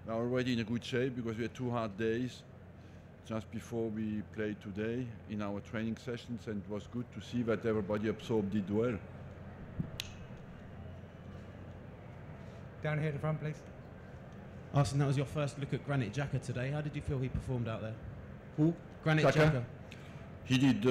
We are already in a good shape because we had 2 hard days just before we played today in our training sessions, and it was good to see that everybody absorbed it well. Down here at the front, please. Arsene, that was your first look at Granit Xhaka today. How did you feel he performed out there? Who? Granit Xhaka. He did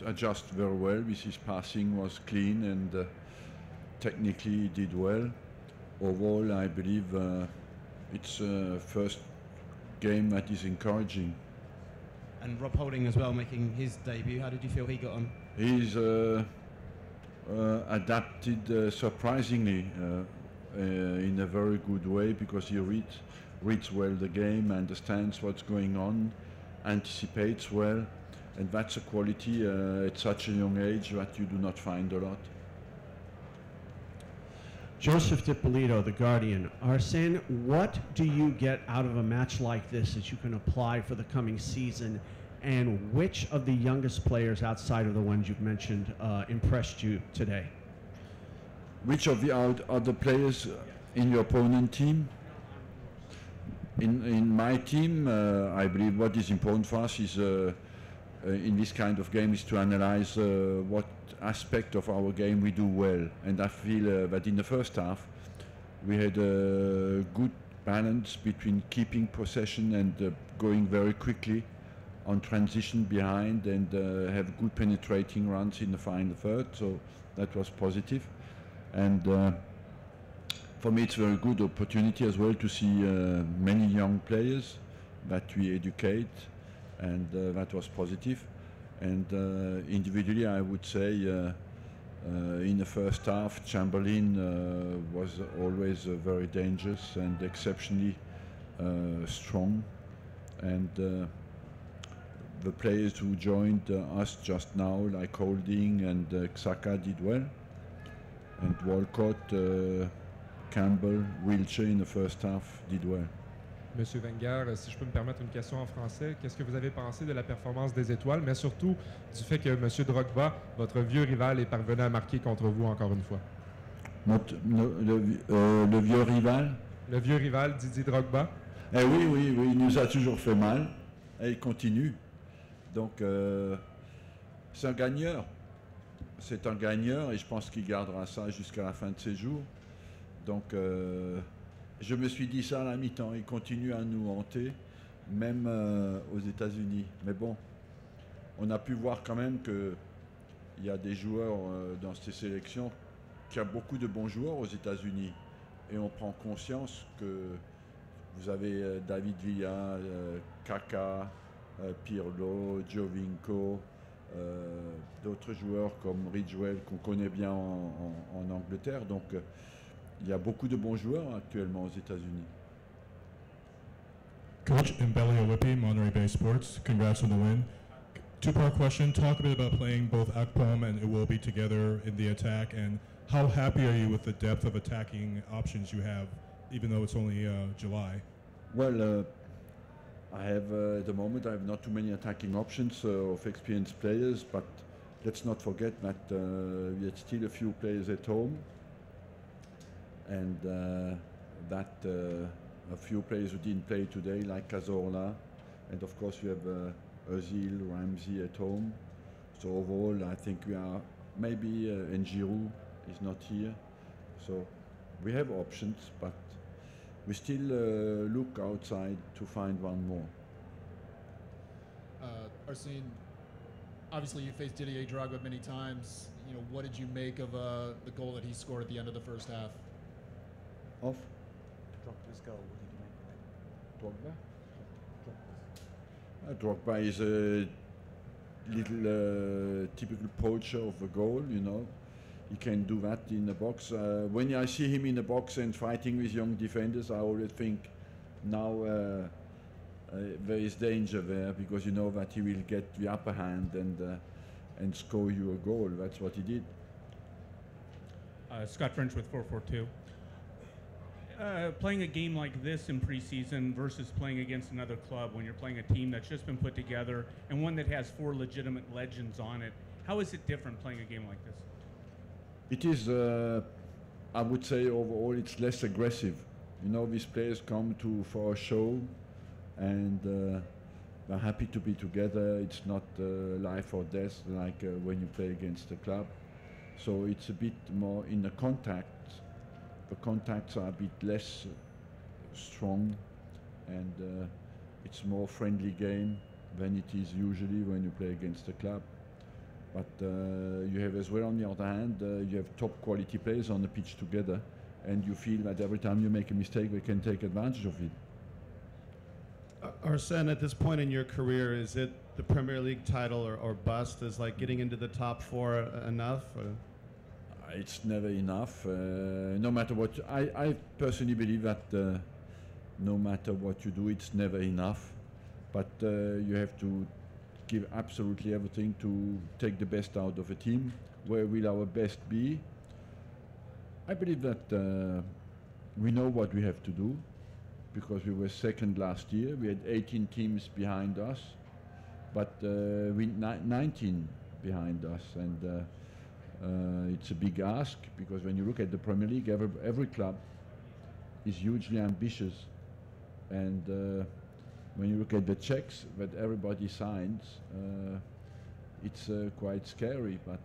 adjust very well with his passing, was clean, and technically he did well. Overall, I believe it's first game that is encouraging. And Rob Holding as well, making his debut. How did you feel he got on? He's adapted surprisingly in a very good way, because he reads well the game, understands what's going on, anticipates well, and that's a quality at such a young age that you do not find a lot. Joseph DiPolito, The Guardian. Arsene, what do you get out of a match like this that you can apply for the coming season, and which of the youngest players outside of the ones you've mentioned impressed you today? Which of the other players in your opponent team? In my team, I believe what is important for us is in this kind of game is to analyze what aspect of our game we do well, and I feel that in the first half we had a good balance between keeping possession and going very quickly on transition behind, and have good penetrating runs in the final third, so that was positive. And for me it's a very good opportunity as well to see many young players that we educate, and that was positive. And individually I would say in the first half Chamberlain was always very dangerous and exceptionally strong, and the players who joined us just now, like Holding and Xhaka, did well, and Walcott, Campbell, Wiltshire in the first half did well. Monsieur Wenger, si je peux me permettre une question en français, qu'est-ce que vous avez pensé de la performance des étoiles, mais surtout du fait que Monsieur Drogba, votre vieux rival, est parvenu à marquer contre vous encore une fois? Le vieux rival? Le vieux rival, Didier Drogba? Eh oui, il nous a toujours fait mal, et il continue. Donc c'est un gagneur. C'est un gagneur, et je pense qu'il gardera ça jusqu'à la fin de ses jours. Donc je me suis dit ça à la mi-temps, il continue à nous hanter, même aux États-Unis. Mais bon, on a pu voir quand même qu'il y a des joueurs dans ces sélections, qu'il y a beaucoup de bons joueurs aux États-Unis. Et on prend conscience que vous avez David Villa, Kaka, Pirlo, Giovinco, d'autres joueurs comme Ridgewell qu'on connaît bien en Angleterre. Donc il y a beaucoup de bons joueurs actuellement aux États-Unis. Coach Mbele Owippi, Monterey Bay Sports. Congrats on the win. Two-part question. Talk a bit about playing both Akpom and Iwobi together in the attack, and how happy are you with the depth of attacking options you have, even though it's only July? Well, I have at the moment I have not too many attacking options of experienced players, but let's not forget that we had still a few players at home, and that a few players who didn't play today, like Cazorla, and of course we have Özil, Ramsey at home. So overall, I think we are maybe Giroud is not here, so we have options, but we still look outside to find one more. Arsene, obviously you faced Didier Drogba many times. You know, what did you make of the goal that he scored at the end of the first half? Of? Drogba's goal, what did you make of it? Drogba? Drogba is a little typical poacher of a goal, you know. He can do that in the box. When I see him in the box and fighting with young defenders, I always think now there is danger there, because you know that he will get the upper hand and score you a goal. That's what he did. Scott French with 442. Playing a game like this in preseason versus playing against another club, when you're playing a team that's just been put together and one that has 4 legitimate legends on it, how is it different playing a game like this? It is, I would say overall it's less aggressive. You know, these players come for a show, and they're happy to be together. It's not life or death like when you play against the club. So it's a bit more in the contact. The contacts are a bit less strong, and it's more friendly game than it is usually when you play against the club. But you have as well, on the other hand, you have top quality players on the pitch together, and you feel that every time you make a mistake, they can take advantage of it. Arsene, at this point in your career, is it the Premier League title or bust? Is like getting into the top four enough? It's never enough. No matter what, I personally believe that no matter what you do, it's never enough. But you have to give absolutely everything to take the best out of a team. Where will our best be? I believe that we know what we have to do, because we were second last year. We had 18 teams behind us, but we 19 behind us, and it's a big ask, because when you look at the Premier League, every club is hugely ambitious, and when you look at the checks that everybody signs, it's quite scary, but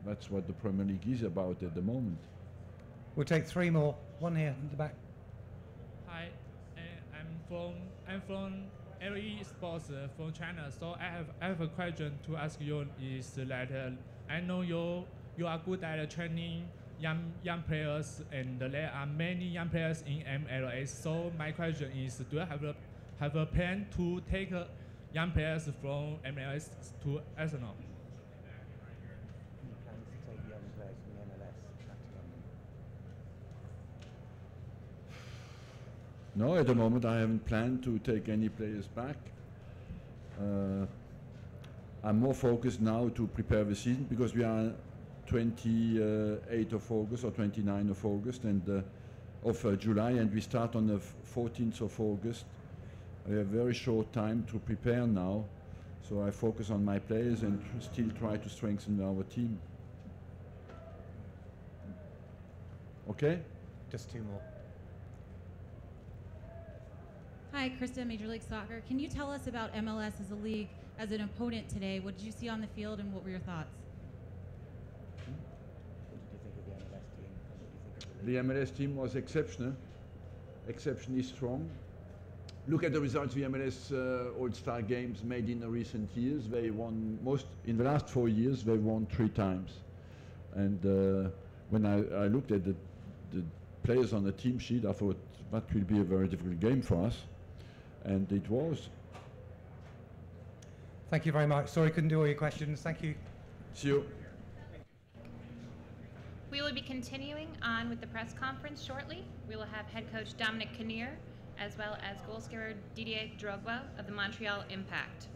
that's what the Premier League is about at the moment. We'll take three more. One here in the back. Hi, I'm from LE Sports from China. So I have a question to ask you. Is that I know you are good at training young players, and there are many young players in MLS. So my question is, do you have a plan to take young players from MLS to Arsenal? No, at the moment I haven't planned to take any players back. I'm more focused now to prepare the season, because we are 28th of August or 29th of August and of July, and we start on the 14th of August. We have very short time to prepare now, so I focus on my players and still try to strengthen our team. Okay? Just two more. Hi, Krista, Major League Soccer. Can you tell us about MLS as a league, as an opponent today? What did you see on the field, and what were your thoughts? The MLS team was exceptional, exceptionally strong. Look at the results the MLS All-Star games made in the recent years. They won in the last 4 years, they won 3 times. And when I looked at the players on the team sheet, I thought that will be a very difficult game for us. And it was. Thank you very much. Sorry, couldn't do all your questions. Thank you. See you. We will be continuing on with the press conference shortly. We will have head coach Dominic Kinnear, as well as goal scorer Didier Drogba of the Montreal Impact.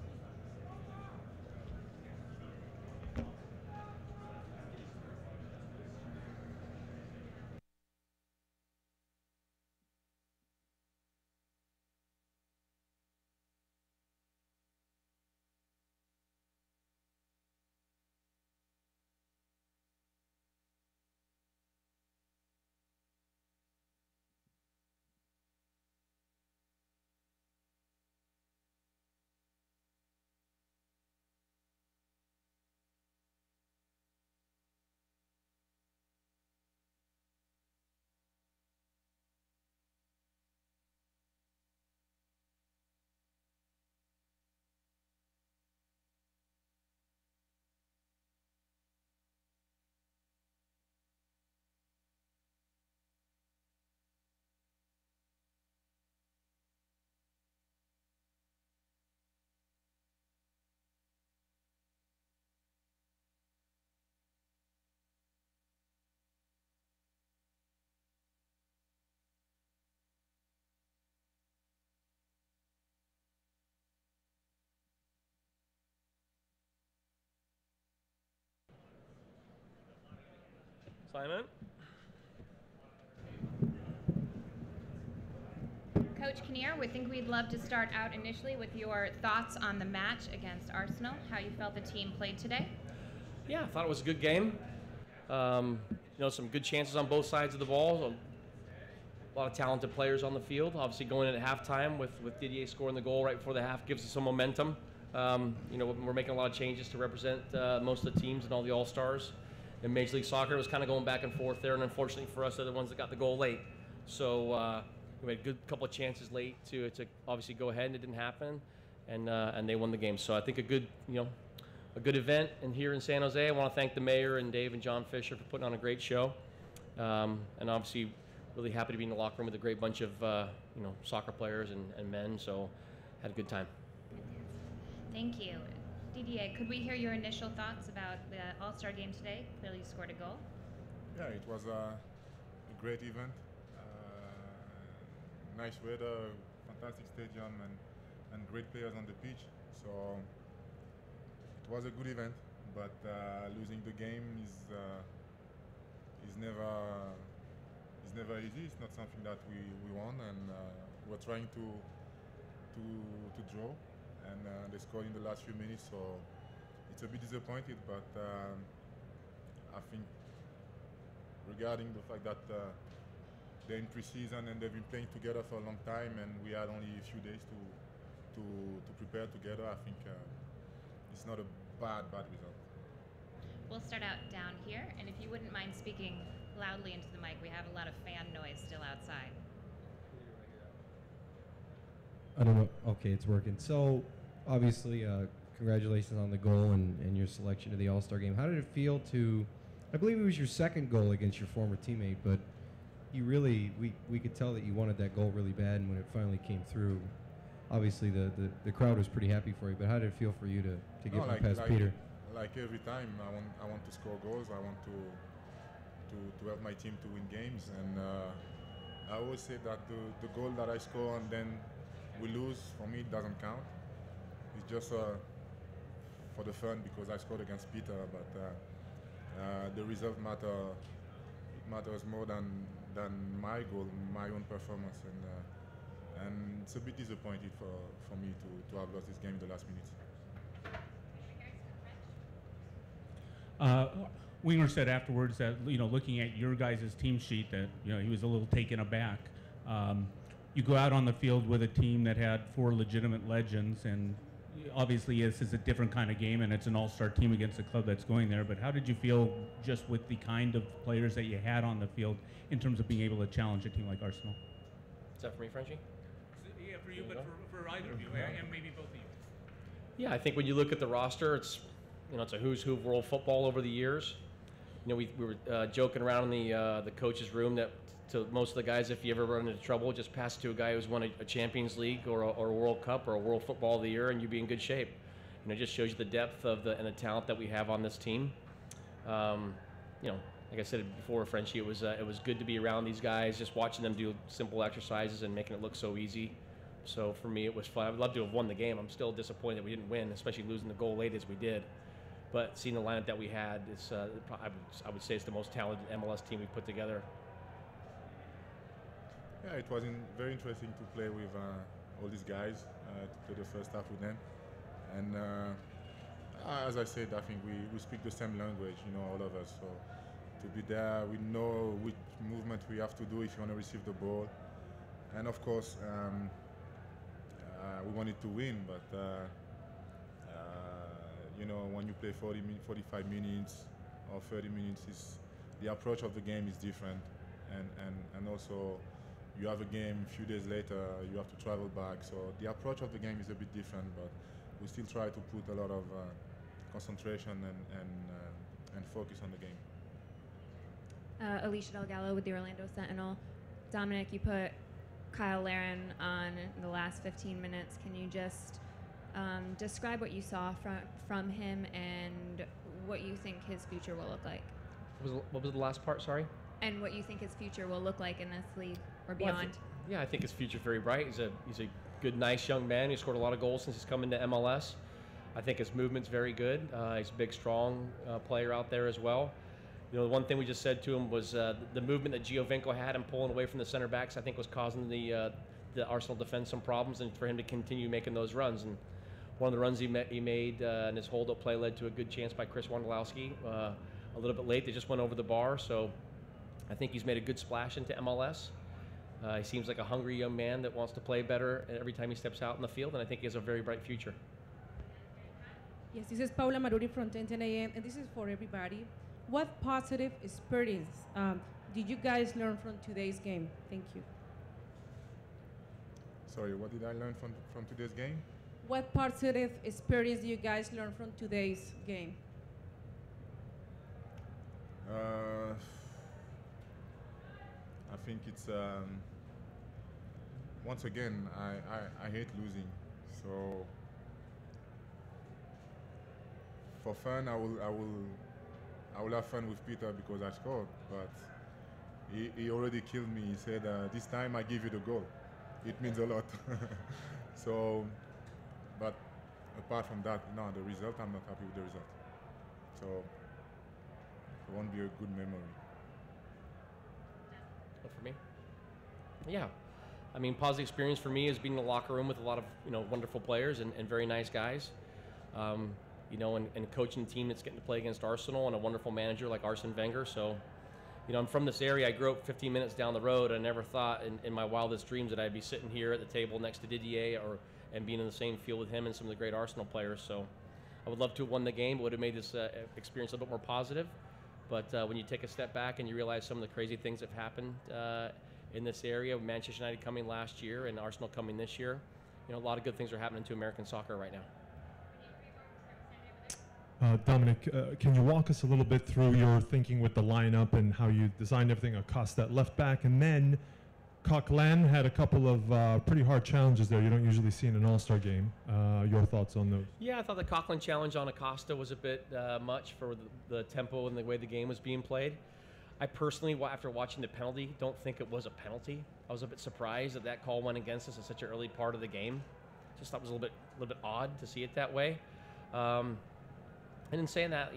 Simon? Coach Kinnear, we think we'd love to start out initially with your thoughts on the match against Arsenal, how you felt the team played today. Yeah, I thought it was a good game. Some good chances on both sides of the ball. A lot of talented players on the field. Obviously, going in at halftime with Didier scoring the goal right before the half gives us some momentum. We're making a lot of changes to represent most of the teams and all the All-Stars. In Major League Soccer, it was kind of going back and forth there, and unfortunately for us, they're the ones that got the goal late. So we had a good couple of chances late to obviously go ahead, and it didn't happen, and they won the game. So I think a good event in here in San Jose. I want to thank the mayor and Dave and John Fisher for putting on a great show, and obviously really happy to be in the locker room with a great bunch of soccer players and men. So had a good time. Thank you. Didier, could we hear your initial thoughts about the All-Star game today? Clearly you scored a goal. Yeah, it was a great event. Nice weather, fantastic stadium, and great players on the pitch. So it was a good event, but losing the game is never easy. It's not something that we want, and we're trying to draw, and they scored in the last few minutes, so it's a bit disappointed. But I think regarding the fact that they're in pre-season and they've been playing together for a long time, and we had only a few days to prepare together, I think it's not a bad result. We'll start out down here, and if you wouldn't mind speaking loudly into the mic, we have a lot of fan noise still outside. I don't know. Okay, it's working. So, obviously, congratulations on the goal and your selection to the All-Star game. How did it feel to, I believe it was your second goal against your former teammate, but you really, we could tell that you wanted that goal really bad, and when it finally came through, obviously the crowd was pretty happy for you, but how did it feel for you to get past Peter? Like every time, I want to score goals. I want to help my team to win games, and I always say that the goal that I score and then we lose, for me it doesn't count. It's just for the fun, because I scored against Peter, but the result matters more than my goal, my own performance, and it's a bit disappointing for me to have lost this game in the last minutes. Wenger said afterwards that, looking at your guys' team sheet, that he was a little taken aback. You go out on the field with a team that had 4 legitimate legends, and obviously this is a different kind of game, and it's an all-star team against a club that's going there. But how did you feel just with the kind of players that you had on the field in terms of being able to challenge a team like Arsenal? Is that for me, Frenchie? Yeah, for you, but for either of you, and maybe both of you. Yeah, I think when you look at the roster, it's it's a who's who of world football over the years. We were joking around in the coach's room that to most of the guys, if you ever run into trouble, just pass it to a guy who's won a Champions League or a World Cup or a World Football of the Year, and you'd be in good shape. It just shows you the depth of and the talent that we have on this team. Like I said before, Frenchie, it was good to be around these guys, just watching them do simple exercises and making it look so easy. So for me, it was fun. I'd love to have won the game. I'm still disappointed that we didn't win, especially losing the goal late as we did. But seeing the lineup that we had, it's I would say it's the most talented MLS team we put together. Yeah, it was very interesting to play with all these guys, to play the first half with them. And as I said, I think we speak the same language, all of us. So to be there, we know which movement we have to do if you want to receive the ball. And of course, we wanted to win, but when you play 45 minutes or 30 minutes, the approach of the game is different, and also you have a game a few days later, you have to travel back, so the approach of the game is a bit different, but we still try to put a lot of concentration and focus on the game. Alicia Delgado with the Orlando Sentinel. Dominic, you put Kyle Larin on in the last 15 minutes. Can you just describe what you saw from him and what you think his future will look like? What was the last part, sorry? And what you think his future will look like in this league or beyond? I think his future's very bright. He's a good, nice young man. He's scored a lot of goals since he's come into MLS. I think his movement's very good. He's a big, strong player out there as well. The one thing we just said to him was the movement that Giovinco had him pulling away from the center backs, I think, was causing the Arsenal defense some problems, and for him to continue making those runs. And one of the runs he made in his hold-up play led to a good chance by Chris Wondolowski. A little bit late, they just went over the bar, so I think he's made a good splash into MLS. He seems like a hungry young man that wants to play better every time he steps out in the field, and I think he has a very bright future. Yes, this is Paula Maruri from 1010 AM, and this is for everybody. What positive experience did you guys learn from today's game? Thank you. Sorry, what did I learn from today's game? What positive experience do you guys learn from today's game? I think it's once again I hate losing, so for fun I will have fun with Peter because I scored, but he already killed me. He said this time I give you the goal. It means a lot. So, but apart from that, no, the result, I'm not happy with the result. So it won't be a good memory. But for me, yeah, I mean, positive experience for me is being in the locker room with a lot of wonderful players and very nice guys, and coaching a team that's getting to play against Arsenal and a wonderful manager like Arsene Wenger. So, I'm from this area. I grew up 15 minutes down the road. I never thought in my wildest dreams that I'd be sitting here at the table next to Didier and being in the same field with him and some of the great Arsenal players. So I would love to have won the game. It would have made this experience a little bit more positive. But when you take a step back and you realize some of the crazy things that have happened in this area, Manchester United coming last year and Arsenal coming this year, a lot of good things are happening to American soccer right now. Dominic, can you walk us a little bit through your thinking with the lineup and how you designed everything? Acosta at left back, and then Coquelin had a couple of pretty hard challenges there you don't usually see in an All-Star game. Your thoughts on those? Yeah, I thought the Coquelin challenge on Acosta was a bit much for the tempo and the way the game was being played. I personally, after watching the penalty, don't think it was a penalty. I was a bit surprised that call went against us at such an early part of the game. Just thought it was a little bit odd to see it that way. And in saying that,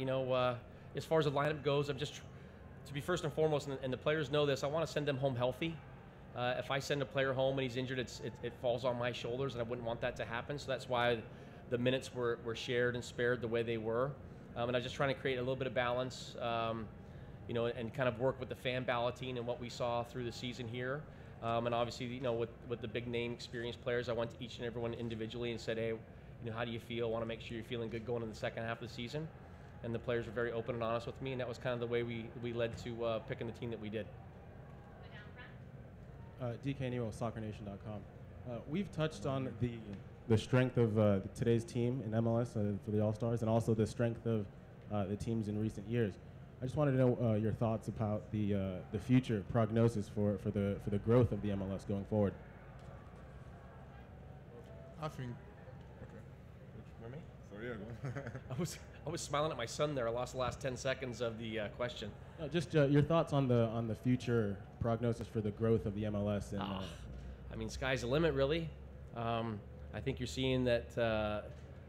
as far as the lineup goes, I'm just, to be first and foremost, and the players know this, I want to send them home healthy. If I send a player home and he's injured, it falls on my shoulders, and I wouldn't want that to happen. So that's why the minutes were shared and spared the way they were. And I'm just trying to create a little bit of balance, and kind of work with the fan balloting and what we saw through the season here. And obviously, with the big name experienced players, I went to each and every one individually and said, hey, how do you feel? I want to make sure you're feeling good going in the second half of the season. And the players were very open and honest with me, and that was kind of the way we led to picking the team that we did. DK Nero, SoccerNation.com. We've touched on the strength of today's team in MLS for the All-Stars, and also the strength of the teams in recent years. I just wanted to know your thoughts about the future prognosis for the growth of the MLS going forward. I think. Me? So yeah, I was smiling at my son there. I lost the last 10 seconds of the question. No, just your thoughts on the future prognosis for the growth of the MLS. And, I mean, sky's the limit, really. I think you're seeing that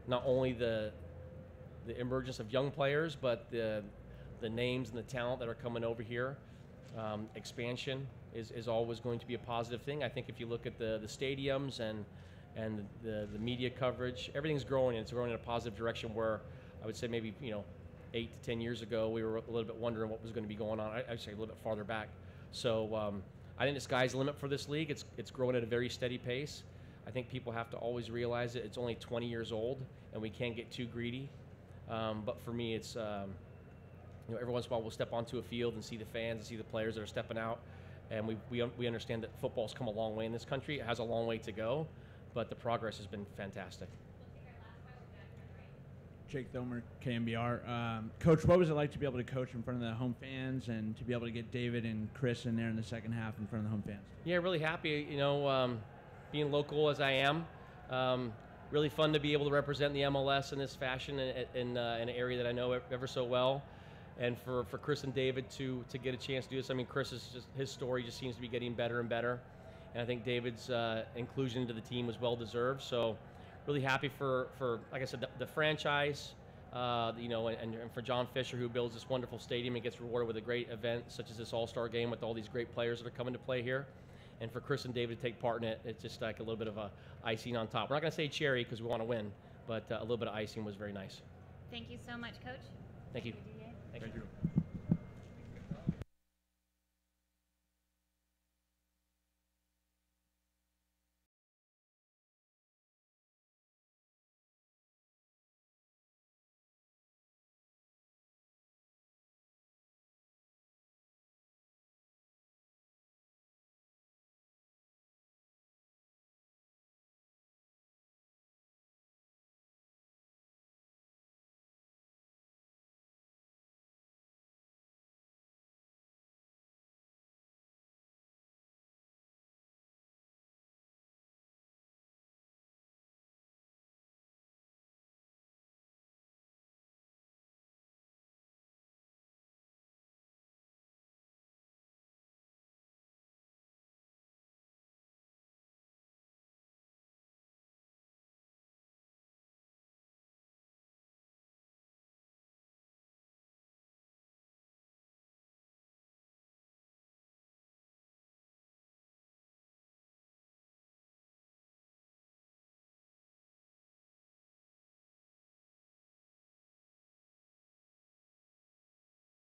not only the emergence of young players, but the names and the talent that are coming over here. Expansion is always going to be a positive thing. I think if you look at the stadiums and the media coverage, everything's growing, and it's growing in a positive direction where I would say maybe 8 to 10 years ago we were a little bit wondering what was going to be going on. I'd say a little bit farther back. So I think the sky's the limit for this league. It's growing at a very steady pace. I think people have to always realize that it's only 20 years old and we can't get too greedy. But for me, it's every once in a while we'll step onto a field and see the fans and see the players that are stepping out, and we understand that football's come a long way in this country. It has a long way to go, but the progress has been fantastic. Jake Thomer, KMBR. Coach, what was it like to be able to coach in front of the home fans and to be able to get David and Chris in there in the second half in front of the home fans? Yeah, really happy, being local as I am. Really fun to be able to represent the MLS in this fashion in an area that I know ever so well. And for Chris and David to get a chance to do this, I mean, his story just seems to be getting better and better. And I think David's inclusion into the team was well deserved. So really happy for like I said, the franchise, and for John Fisher, who builds this wonderful stadium and gets rewarded with a great event such as this All-Star game with all these great players that are coming to play here. And for Chris and David to take part in it, it's just like a little bit of a icing on top. We're not going to say cherry because we want to win, but a little bit of icing was very nice. Thank you so much, Coach. Thank you. Thank you.